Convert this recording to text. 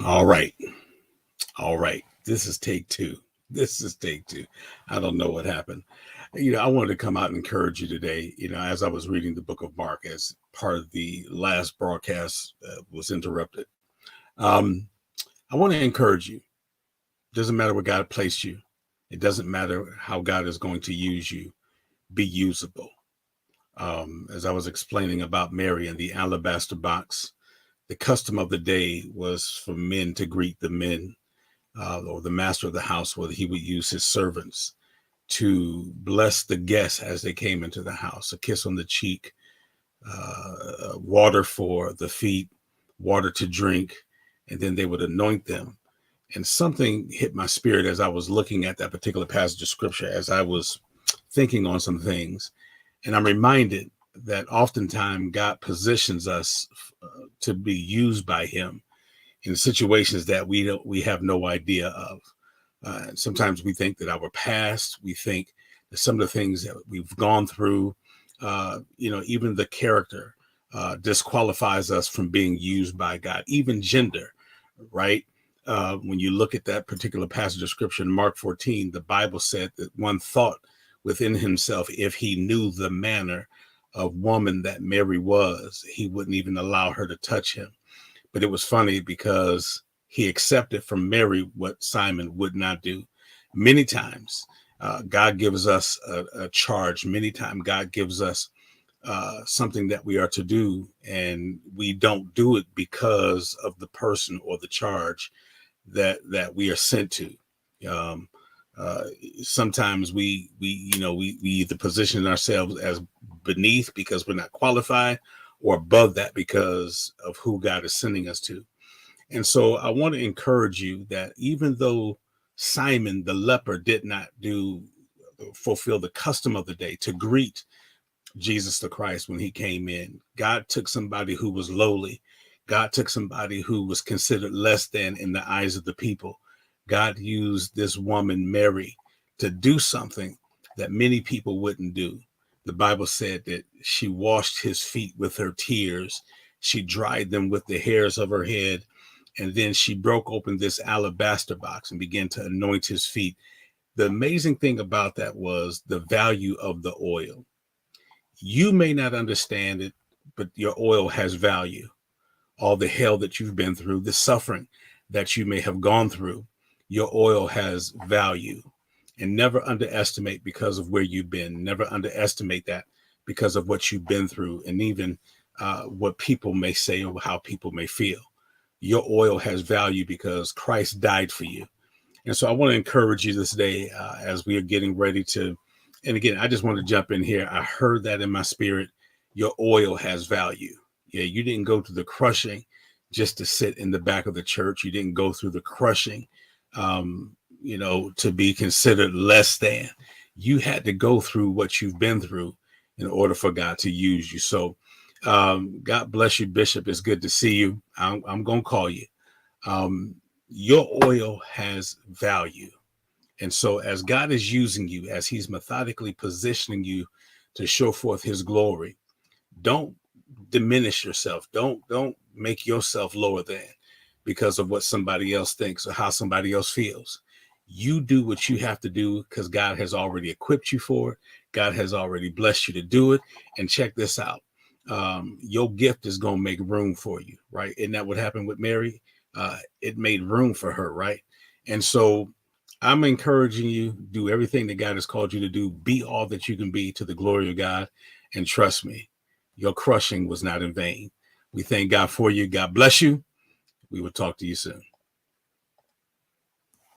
All right. All right. This is take two. This is take two. I don't know what happened. I wanted to come out and encourage you today. As I was reading the book of Mark, as part of the last broadcast was interrupted. Um, I want to encourage you. Doesn't matter where God placed you, it doesn't matter how God is going to use you. Be usable. As I was explaining about Mary and the alabaster box, the custom of the day was for men to greet the men or the master of the house, whether he would use his servants to bless the guests as they came into the house, a kiss on the cheek, water for the feet, water to drink, and then they would anoint them. And something hit my spirit as I was looking at that particular passage of scripture, as I was thinking on some things. And I'm reminded that oftentimes God positions us to be used by him in situations that we have no idea of. Sometimes we think that our past, we think that some of the things that we've gone through, even the character disqualifies us from being used by God, even gender, right? When you look at that particular passage of scripture in Mark 14, the Bible said that one thought within himself, if he knew the manner of woman that Mary was, he wouldn't even allow her to touch him. But it was funny because he accepted from Mary what Simon would not do. Many times, God gives us a charge. Many times, God gives us something that we are to do, and we don't do it because of the person or the charge that we are sent to. Um, uh, Sometimes we either position ourselves as beneath because we're not qualified, or above that because of who God is sending us to. And so I want to encourage you that even though Simon the leper did not fulfill the custom of the day to greet Jesus the Christ when he came in, God took somebody who was lowly. God took somebody who was considered less than in the eyes of the people. God used this woman, Mary, to do something that many people wouldn't do. The Bible said that she washed his feet with her tears. She dried them with the hairs of her head. And then she broke open this alabaster box and began to anoint his feet. The amazing thing about that was the value of the oil. You may not understand it, but your oil has value. All the hell that you've been through, the suffering that you may have gone through, your oil has value. And never underestimate because of where you've been. Never underestimate that because of what you've been through, and even what people may say or how people may feel. Your oil has value because Christ died for you. And so I want to encourage you this day as we are getting ready to. And again, I just want to jump in here. I heard that in my spirit. Your oil has value. Yeah, you didn't go through the crushing just to sit in the back of the church. You didn't go through the crushing, to be considered less than. You had to go through what you've been through in order for God to use you. So God bless you, Bishop. It's good to see you. I'm going to call you. Um, your oil has value. And so as God is using you, as he's methodically positioning you to show forth his glory, don't diminish yourself. Don't make yourself lower than because of what somebody else thinks or how somebody else feels. You do what you have to do because God has already equipped you for it. God has already blessed you to do it. And check this out. Your gift is going to make room for you, right? Isn't that what happened with Mary? It made room for her, right? And so I'm encouraging you, do everything that God has called you to do. Be all that you can be to the glory of God. And trust me, your crushing was not in vain. We thank God for you. God bless you. We will talk to you soon.